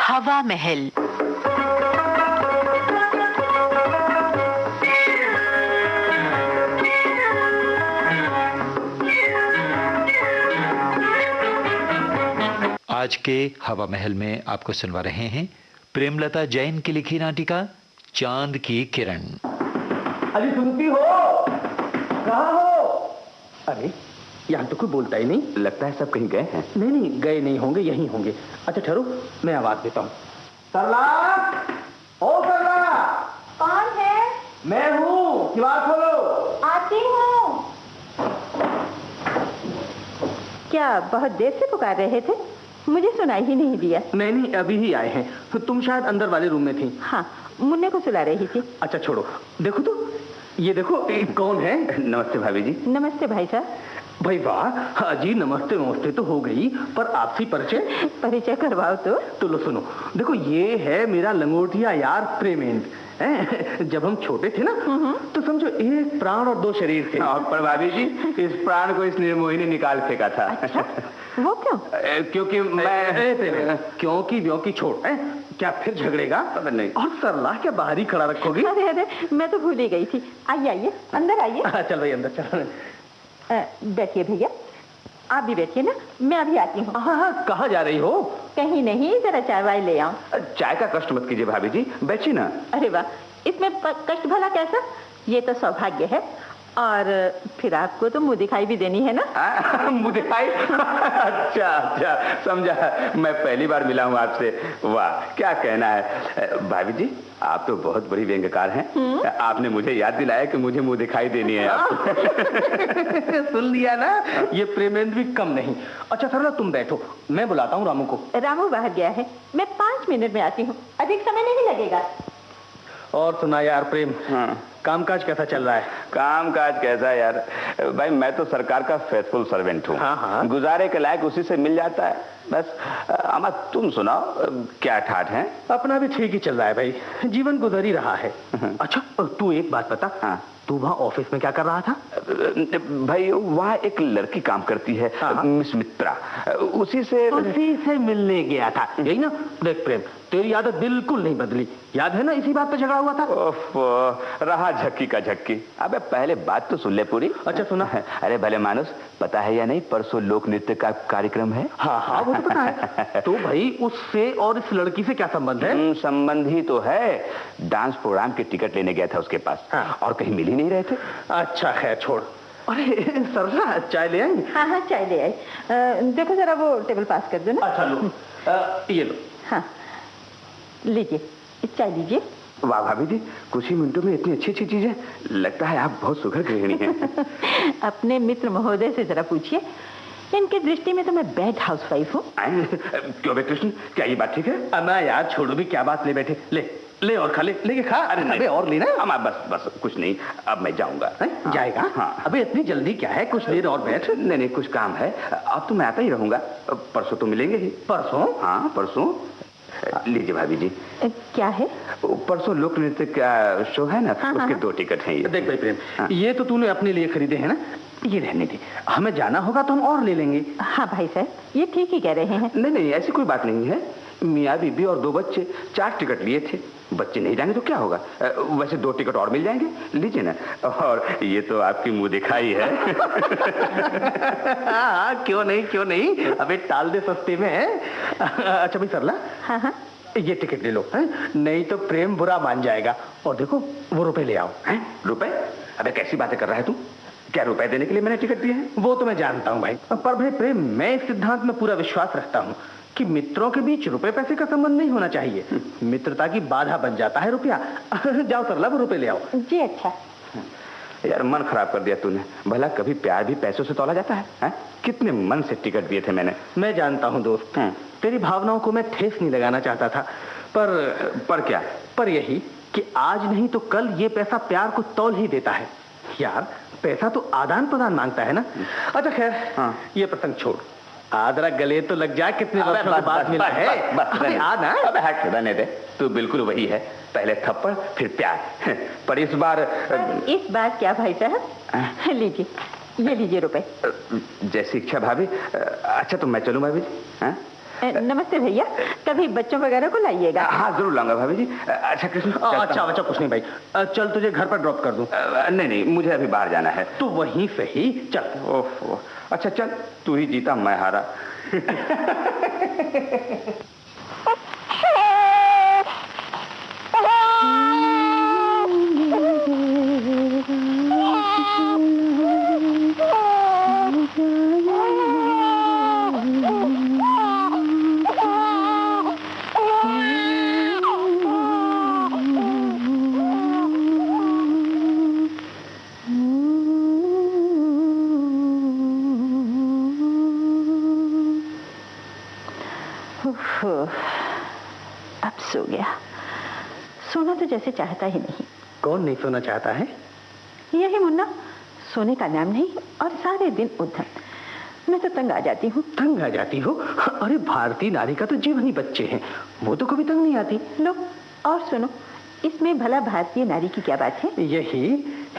हवा महल। आज के हवा महल में आपको सुनवा रहे हैं प्रेमलता जैन की लिखी नाटिका चांद की किरण। अरे सुनती हो? कहाँ हो? अरे यहाँ तो कोई बोलता ही नहीं। लगता है सब कहीं गए हैं। नहीं नहीं, गए नहीं होंगे, यहीं होंगे। अच्छा ठहरो, मैं आवाज देता हूँ। सरला, ओ सरला। कौन है? मैं हूँ, दीवार खोलो। आती हूँ। क्या बहुत देर से पुकार रहे थे? मुझे सुनाई ही नहीं दिया। नहीं नहीं, अभी ही आए हैं। तो तुम शायद अंदर वाले रूम में थी। हाँ, मुन्ने को सुला रही थी। अच्छा छोड़ो, देखो तो, ये देखो कौन है। नमस्ते भाभी जी। नमस्ते भाई साहब। भाई वाह, हाँ जी, नमस्ते नमस्ते तो हो गई, पर आपसी परिचय करवाओ तो लो सुनो, देखो ये है मेरा लंगोटिया यार प्रेमेंद्र। जब हम छोटे थे ना तो समझो एक प्राण और दो शरीर थे। और पर भाभी जी, इस प्राण को इस निर्मोही ने निकाल फेंका था। अच्छा, वो क्यों? क्योंकि मैं क्योंकि व्योंकि छोड़ है क्या, फिर झगड़ेगा? नहीं। और सरला क्या बाहर ही खड़ा रखोगी? अरे अरे, मैं तो भूल ही गई थी। आइए आइए, अंदर आइए। चल भाई अंदर चल। बैठिए भैया, आप भी बैठिए ना, मैं अभी आती हूँ। हाँ हाँ, कहाँ जा रही हो? कहीं नहीं, जरा चाय वाय ले आऊं। चाय का कष्ट मत कीजिए भाभी जी, बैठिए ना। अरे वाह, इसमें कष्ट भला कैसा? ये तो सौभाग्य है। और फिर आपको तो मुंह दिखाई भी देनी है ना। मुंह दिखाई? अच्छा अच्छा, समझा। मैं पहली बार मिला हूँ आपसे। वाह, क्या कहना है भाभी जी, आप तो बहुत बड़ी व्यंग्यकार हैं। आपने मुझे याद दिलाया कि मुझे मुंह दिखाई देनी है आपको। सुन लिया ना, ये प्रेमेंद्र भी कम नहीं। अच्छा सरला तुम बैठो, मैं बुलाता हूँ रामू को। रामू बाहर गया है, मैं 5 मिनट में आती हूँ, अधिक समय नहीं लगेगा। और सुना यार प्रेम, कामकाज कैसा चल रहा है? कामकाज कैसा यार भाई, मैं तो सरकार का फेथफुल सर्वेंट हूँ। हाँ। गुजारे के लायक उसी से मिल जाता है बस। अमा तुम सुनाओ, क्या ठाठ है? अपना भी ठीक ही चल रहा है भाई, जीवन गुजर ही रहा है। अच्छा तू एक बात बता। हाँ। तू वहाँ ऑफिस में क्या कर रहा था? भाई वहाँ एक लड़की काम करती है, मिस मित्रा, उसी से मिलने गया था, यही ना? देख प्रेम, तेरी आदत बिल्कुल नहीं बदली, याद है ना इसी बात पे झगड़ा हुआ था? रहा झक्की का झक्की। अबे पहले बात तो सुन ले पूरी। अच्छा सुना। अरे भले मानुस, पता है या नहीं, परसों लोक नृत्य का कार्यक्रम है। हाँ वो तो पता है। तो भाई उससे और इस लड़की से क्या संबंध है? संबंध ही तो है, डांस प्रोग्राम के टिकट लेने गया था उसके पास। और कहीं मिल ही नहीं रहे थे। अच्छा खैर छोड़। अरे सरला, चाय ले आई? हाँ चाय ले आई। देखो जरा वो टेबल पास कर दो ना। अच्छा लो, ये लो। हाँ लीजिए, चाय लीजिए। वाह भाभी जी, कुछ ही मिनटों में इतनी अच्छी अच्छी चीजें। लगता है आप बहुत सुघड़ गृहिणी हैं। अपने मित्र महोदय से जरा पूछिए, इनकी दृष्टि में तो मैं बैड हाउसवाइफ हूँ। क्यों बे कृष्ण, क्या ये बात ठीक है? अना यार छोड़ो भी, क्या बात, ले बैठे, ले और खा ले, लेके खा। अरे अबे और लेना। अमा बस कुछ नहीं, अब मैं जाऊंगा। जाएगा? हाँ। अबे इतनी जल्दी क्या है, कुछ देर और बैठ। नहीं कुछ काम है, अब तो मैं आता ही रहूंगा। परसों तो मिलेंगे ही। परसों? हाँ परसों। लीजिए भाभी जी। क्या है? परसों लोक नृत्य का शो है ना, उसके 2 टिकट हैं ये। देख भाई प्रेम, ये तो तूने अपने लिए खरीदे हैं ना, ये रहने दे, हमें जाना होगा तो हम और ले लेंगे। हाँ भाई साहब, ये ठीक ही कह रहे हैं। नहीं ऐसी कोई बात नहीं है। मियाँ बीबी और 2 बच्चे, 4 टिकट लिए थे। बच्चे नहीं जाएंगे तो क्या होगा? वैसे 2 टिकट और मिल जाएंगे, लीजिए ना। और ये तो आपकी मुंह दिखाई है। क्यों नहीं, अबे टाल दे सस्ते में है। अच्छा भाई सरला। हाँ ये टिकट ले लो, है? नहीं तो प्रेम बुरा मान जाएगा। और देखो वो रुपए ले आओ। हैं? रुपए? अबे कैसी बातें कर रहा है तू? क्या रुपए देने के लिए मैंने टिकट दिए हैं? वो तो मैं जानता हूँ भाई, पर भाई प्रेम, मैं इस सिद्धांत में पूरा विश्वास रखता हूँ कि मित्रों के बीच रुपए पैसे का संबंध नहीं होना चाहिए। मित्रता की बाधा बन जाता है रुपया। जाओ सरला, वो रुपए ले आओ। जी अच्छा। यार मन खराब कर दिया तूने। भला कभी प्यार भी पैसों से तोला जाता है? कितने मन से टिकट दिए थे मैंने। मैं जानता हूँ दोस्त, तेरी भावनाओं को मैं ठेस नहीं लगाना चाहता था, पर क्या? पर यही कि आज नहीं तो कल ये पैसा प्यार को तौल ही देता है। यार पैसा तो आदान प्रदान मांगता है ना। अच्छा खैर, ये प्रसंग छोड़, आदरा गले तो लग जाए, कितने वर्षों के बाद मिला है। अबे हट, रहने दे, तू बिल्कुल वही है, पहले थप्पड़ फिर प्यार। पर इस बार क्या भाई साहब? लीजिए, ये लीजिए रुपए। जैसी इच्छा भाभी। अच्छा तो मैं चलूं भाभी? नमस्ते भैया, कभी बच्चों वगैरह को लाइएगा। हाँ जरूर लाऊंगा भाभी जी। अच्छा कृष्ण, अच्छा बच्चा कुछ नहीं भाई, चल तुझे घर पर ड्रॉप कर दूं। नहीं मुझे अभी बाहर जाना है। तो वहीं से ही चल। ओह अच्छा चल, तू ही जीता मैं हारा। अब सो गया। सोना तो जैसे चाहता ही नहीं। कौन नहीं सोना चाहता है? यही मुन्ना, सोने का नाम नहीं और सारे दिन उधम। मैं तो तंग आ जाती हूँ। तंग आ जाती हो? अरे भारतीय नारी का तो जीवन ही बच्चे हैं, वो तो कभी तंग नहीं आती। लो और सुनो, इसमें भला भारतीय नारी की क्या बात है? यही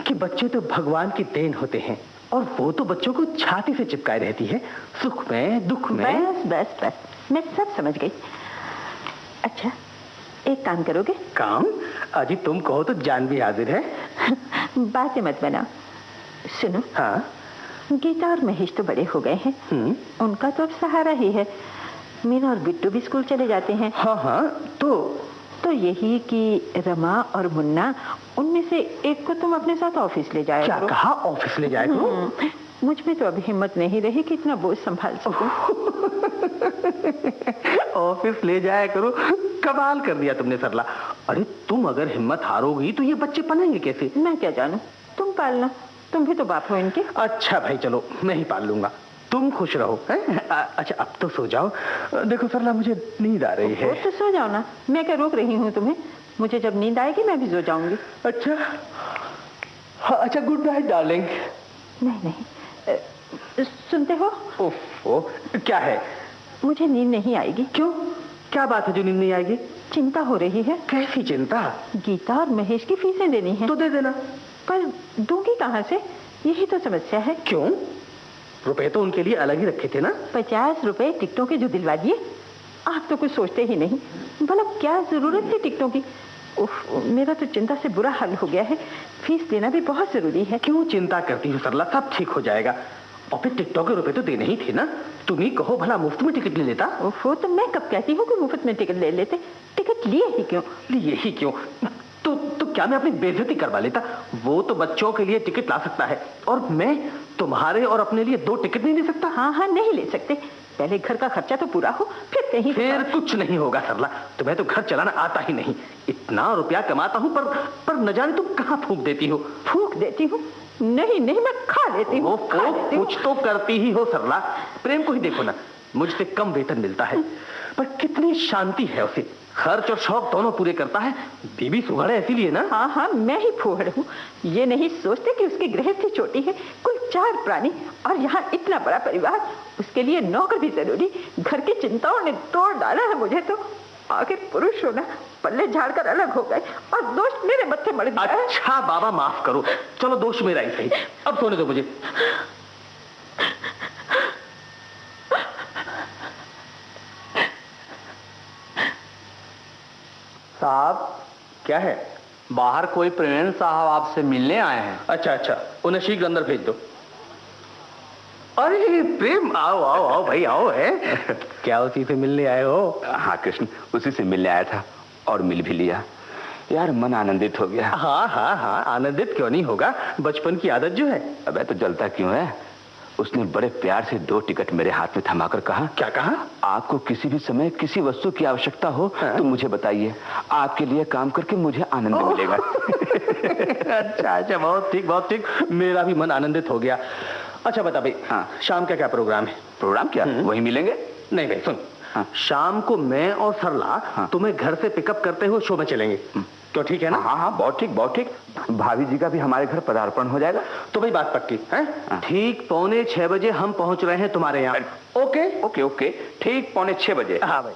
कि बच्चे तो भगवान की देन होते हैं और वो तो बच्चों को छाती से चिपकाए रहती है, सुख में दुख में। बस बस बस, मैं सब समझ गई। अच्छा एक काम करोगे? काम? अजी तुम कहो तो जान भी हाजिर है। बातें मत बनाओ। सुनो, हाँ गीता और महेश तो बड़े हो गए हैं, उनका तो अब सहारा ही है। मीना और बिट्टू भी स्कूल चले जाते हैं। हाँ हाँ, तो यही कि रमा और मुन्ना, उनमें से एक को तुम अपने साथ ऑफिस ले जाया क्या करो। कहा? ऑफिस ले जाया करो? मुझ में तो अभी हिम्मत नहीं रही कि इतना बोझ संभाल सकूं। ऑफिस ले जाया करो? कमाल कर दिया तुमने सरला। अरे तुम अगर हिम्मत हारोगी तो ये बच्चे पलेंगे कैसे? मैं क्या जानूं, तुम पालना, तुम भी तो बाप हो इनके। अच्छा भाई चलो, मैं ही पाल लूंगा, तुम खुश रहो। अच्छा अब तो सो जाओ। देखो सरला मुझे नींद आ रही है। तो सो जाओ ना, मैं क्या रोक रही हूँ तुम्हें? मुझे जब नींद आएगी मैं भी सो जाऊंगी। अच्छा हाँ, अच्छा गुड नाइट डार्लिंग। नहीं, सुनते हो? ओफो, क्या है? मुझे नींद नहीं आएगी। क्यों? क्या बात है जो नींद नहीं आएगी? चिंता हो रही है। कैसी चिंता? गीता और महेश की फीसें देनी है। तो दे देना। पर दूंगी कहाँ से, यही तो समस्या है। क्यों? रुपए तो उनके लिए अलग ही रखे थे ना। 50 रुपए टिकटों के जो दिलवा दिए। आप तो कुछ सोचते ही नहीं। भला क्या जरूरत थी टिकटों की? उफ, मेरा तो चिंता से बुरा हाल हो गया है। फीस देना भी बहुत जरूरी है। क्यों चिंता करती हो सरला, सब ठीक हो जाएगा। और फिर टिकटॉक के रुपए तो देने ही थे ना। तुम ही कहो भला मुफ्त में टिकट ले लेता। ओहो, तो मैं कब कहती हूँ कि मुफ्त में टिकट ले लेते? टिकट लिए ही क्यों? लिए ही क्यों? तो क्या मैं अपनी बेइज्जती करवा लेता? वो तो बच्चों के लिए टिकट ला सकता है और मैं तुम्हारे और अपने लिए 2 टिकट नहीं ले सकता? हाँ नहीं ले सकते। पहले घर का खर्चा तो पूरा हो, फिर कुछ नहीं होगा सरला। तुम्हें तो घर चलाना आता ही नहीं। इतना रुपया कमाता हूँ पर न जाने तुम कहाँ फूंक देती हो। फूंक देती हूँ? नहीं, मैं खा लेती हूँ। कुछ तो करती ही हो सरला। प्रेम को ही देखो ना, मुझसे कम वेतन मिलता है पर कितनी शांति है उसे। खर्च और शौक दोनों पूरे करता है। बीबी सुघड़ है इसीलिए ना। हाँ, मैं ही फूहड़ हूँ। ये नहीं सोचते कि उसकी गृहस्थी छोटी है, कुल 4 प्राणी और यहाँ इतना बड़ा परिवार। उसके लिए नौकर भी जरूरी। घर की चिंताओं ने तोड़ डाला है मुझे तो। आखिर पुरुष होना, पल्ले झाड़कर अलग हो गए और दोष मेरे मत्थे मर गया। अच्छा बाबा माफ करो, चलो दोष मेरा ही सही। अब सोने दो मुझे। साहब, क्या है? बाहर कोई प्रेम साहब आपसे मिलने आए हैं। अच्छा, उन्हें शीघ्र अंदर भेज दो। अरे प्रेम, आओ भाई आओ। है क्या उसी से मिलने आए हो? हाँ कृष्ण, उसी से मिलने आया था और मिल भी लिया। यार मन आनंदित हो गया। हाँ, आनंदित क्यों नहीं होगा, बचपन की आदत जो है। अबे तो जलता क्यों है? उसने बड़े प्यार से 2 टिकट मेरे हाथ में थमाकर कहा। क्या कहा? आपको किसी भी समय किसी वस्तु की आवश्यकता हो तो मुझे बताइए, आपके लिए काम करके मुझे आनंद मिलेगा। अच्छा, बहुत ठीक, मेरा भी मन आनंदित हो गया। अच्छा बता भाई, हाँ शाम का क्या प्रोग्राम है? प्रोग्राम क्या? वहीं मिलेंगे? नहीं भाई सुन, शाम को मैं और सरला तुम्हें घर से पिकअप करते हुए शो में चलेंगे। क्यों, ठीक है ना? हाँ, बहुत ठीक। भाभी जी का भी हमारे घर पदार्पण हो जाएगा। तो भाई बात पक्की है? ठीक 5:45 बजे हम पहुंच रहे हैं तुम्हारे यहाँ। ओके, ठीक 5:45 बजे। हाँ भाई।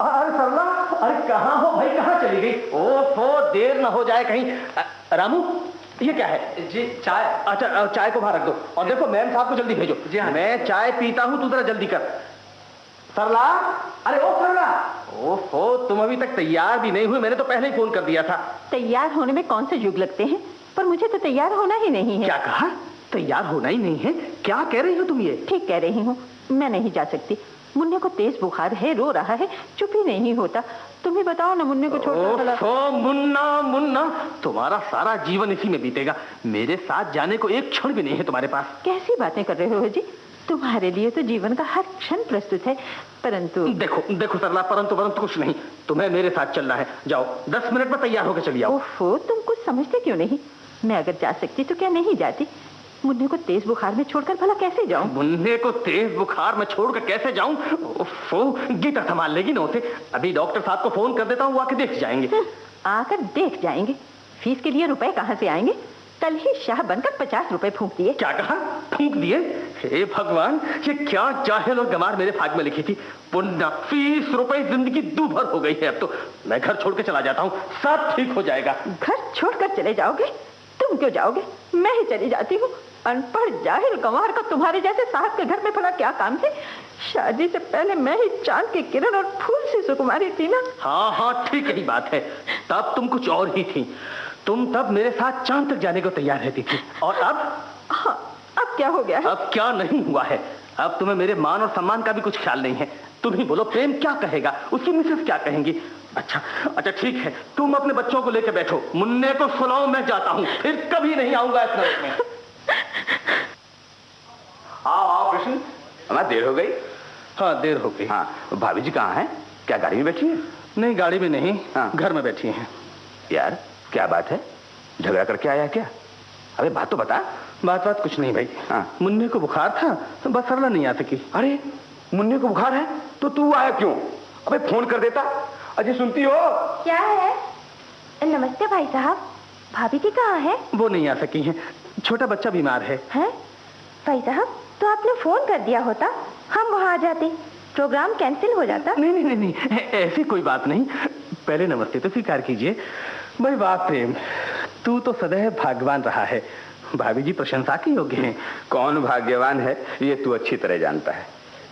अरे सरला, अरे कहाँ हो भाई, कहाँ चली गई? ओफो, देर न हो जाए कहीं। रामू, ये क्या है? जी चाय। अच्छा, चाय को बाहर रख दो और देखो मैम साहब को जल्दी भेजो। जी हाँ। मैं चाय पीता हूँ, तू जरा जल्दी कर। सरला, अरे ओ सरला, ओहो, तुम अभी तक तैयार भी नहीं हुए, मैंने तो पहले ही फोन कर दिया था। तैयार होने में कौन से युग लगते हैं, पर मुझे तो तैयार होना ही नहीं है। क्या कहा? तैयार होना ही नहीं है? क्या कह रही हो तुम ये? ठीक कह रही हूँ, मैं नहीं जा सकती। मुन्ने को तेज बुखार है, रो रहा है, चुप ही नहीं होता। तुम ही बताओ ना, मुन्ने को छोड़कर भला। मुन्ना, मुन्ना, तुम्हारा सारा जीवन इसी में बीतेगा। मेरे साथ जाने को एक क्षण भी नहीं है तुम्हारे पास। कैसी बातें कर रहे हो जी? तुम्हारे लिए तो जीवन का हर क्षण प्रस्तुत है, परंतु देखो देखो सरला, परंतु कुछ नहीं, तुम्हें मेरे साथ चलना है। जाओ, 10 मिनट में तैयार होकर चली आओ। ओहो, तुम कुछ समझते क्यों नहीं? मैं अगर जा सकती तो क्या नहीं जाती? मुन्ने को तेज बुखार में छोड़कर भला कैसे जाऊं? मुन्ने को तेज बुखार में छोड़कर कैसे जाऊं? ओफो, गीता संभाल लेगी ना उसे। अभी डॉक्टर साहब को फोन कर देता हूँ, वो आके देख जाएंगे। आकर देख जाएंगे? फीस के लिए रुपए कहाँ से आएंगे? कल ही शाह बनकर 50 रुपए फूंक दिए। क्या कहा? फूंक दिए? हे भगवान, ये क्या जाहिल और गमार मेरे भाग में लिखी थी। पुन्ना 20 रुपए जिंदगी दूभर हो गई है। अब तो मैं घर छोड़ के चला जाता हूँ, सब ठीक हो जाएगा। घर छोड़कर चले जाओगे? तुम क्यों जाओगे? मैं ही चली जाती हूँ। अनपढ़ जाहिल गंवार का तुम्हारे जैसे साहब के घर में भला क्या काम है? शादी से पहले मैं ही चांद की किरण और फूल सी सुकुमारी थी ना। हाँ हाँ, ठीक ही बात है। तब तुम कुछ और ही थी। तुम तब मेरे साथ चांद तक जाने को तैयार रहती थी, और अब? हाँ, अब क्या हो गया है? अब क्या नहीं हुआ है? अब तुम्हें मेरे मान और सम्मान का भी कुछ ख्याल नहीं है। तुम ही बोलो, प्रेम क्या कहेगा, उसकी मिसेस क्या कहेंगी? अच्छा अच्छा ठीक है, तुम अपने बच्चों को लेकर बैठो, मुन्ने को सुलाओ, मैं जाता हूँ, फिर कभी नहीं आऊंगा इस नरक में। आओ आओ कृष्ण, हमारी देर हो गई। हाँ, देर हो गई। हाँ, भाभी जी कहाँ हैं? क्या गाड़ी में बैठी है? नहीं, गाड़ी में नहीं। हाँ, घर में बैठी हैं। यार क्या बात है? झगड़ा करके आया क्या? अबे बात तो बता। बात कुछ नहीं भाई। हाँ, मुन्ने को बुखार था तो बस सरला नहीं आ सकी। अरे मुन्ने को बुखार है तो तू आया क्यों? अबे फोन कर देता। अजय सुनती हो? क्या है? नमस्ते भाई साहब, भाभी जी कहाँ है? वो नहीं आ सकी हैं, छोटा बच्चा बीमार है। हैं? भाई साहब, तो आपने फोन कर दिया होता, हम वहाँ आ जाते, प्रोग्राम कैंसिल हो जाता। नहीं नहीं नहीं, नहीं ऐसी कोई बात नहीं। पहले नमस्ते तो स्वीकार कीजिए। भाई वाह प्रेम, तू तो सदैव भाग्यवान रहा है। भाभी जी प्रशंसा की योग्य हैं। कौन भाग्यवान है ये तू अच्छी तरह जानता है।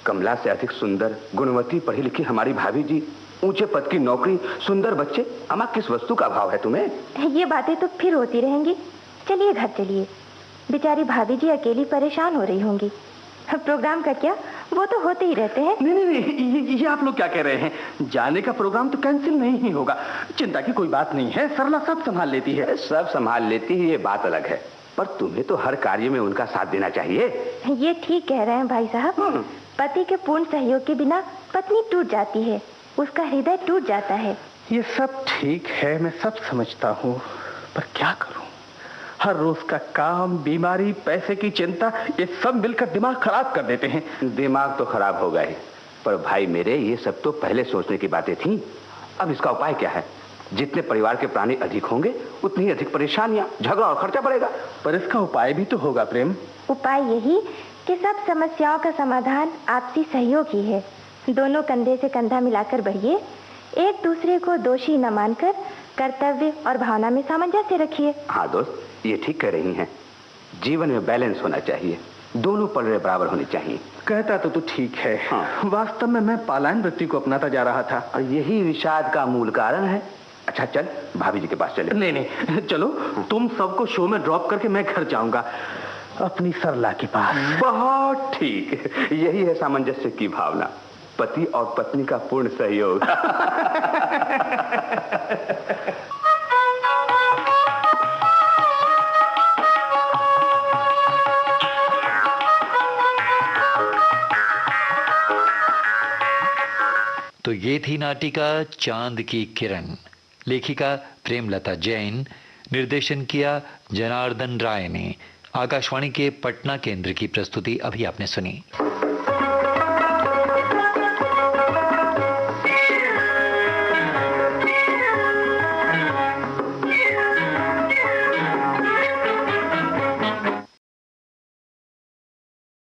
कमला से अधिक सुंदर, गुणवती, पढ़ी लिखी हमारी भाभी जी, ऊंचे पद की नौकरी, सुंदर बच्चे। अम्मा, किस वस्तु का भाव है तुम्हें? ये बातें तो फिर होती रहेंगी। चलिए घर चलिए, बेचारी भाभी जी अकेली परेशान हो रही होंगी। प्रोग्राम का क्या, वो तो होते ही रहते हैं। नहीं नहीं नहीं, ये आप लोग क्या कह रहे हैं? जाने का प्रोग्राम तो कैंसिल नहीं ही होगा। चिंता की कोई बात नहीं है, सरला सब संभाल लेती है। सब संभाल लेती है, ये बात अलग है, पर तुम्हें तो हर कार्य में उनका साथ देना चाहिए। ये ठीक कह रहे हैं भाई साहब। पति के पूर्ण सहयोग के बिना पत्नी टूट जाती है, उसका हृदय टूट जाता है। ये सब ठीक है, मैं सब समझता हूँ, पर क्या करूँ? हर रोज का काम, बीमारी, पैसे की चिंता, ये सब मिलकर दिमाग खराब कर देते हैं। दिमाग तो खराब होगा ही, पर भाई मेरे, ये सब तो पहले सोचने की बातें थी। अब इसका उपाय क्या है? जितने परिवार के प्राणी अधिक होंगे, उतनी ही अधिक परेशानियां, झगड़ा और खर्चा बढ़ेगा। पर इसका उपाय भी तो होगा प्रेम। उपाय यही कि सब समस्याओं का समाधान आपसी सहयोग ही है। दोनों कंधे से कंधा मिलाकर बढ़िए, एक दूसरे को दोषी न मानकर कर्तव्य और भावना में सामंजस्य रखिए। हाँ दोस्त, ये ठीक कह रही हैं। जीवन में बैलेंस होना चाहिए, दोनों पलड़े बराबर होने चाहिए। कहता तो तू ठीक है। हाँ। वास्तव में मैं पलायन वृत्ति को अपनाता जा रहा था, और यही विषाद का मूल कारण है। अच्छा चल, भाभी जी के पास चले। नहीं नहीं, चलो तुम सबको शो में ड्रॉप करके मैं घर जाऊंगा, अपनी सरला के पास। बहुत ठीक, यही है सामंजस्य की भावना, पति और पत्नी का पूर्ण सहयोग। तो ये थी नाटिका चांद की किरण। लेखिका प्रेमलता जैन, निर्देशन किया जनार्दन राय ने। आकाशवाणी के पटना केंद्र की प्रस्तुति अभी आपने सुनी।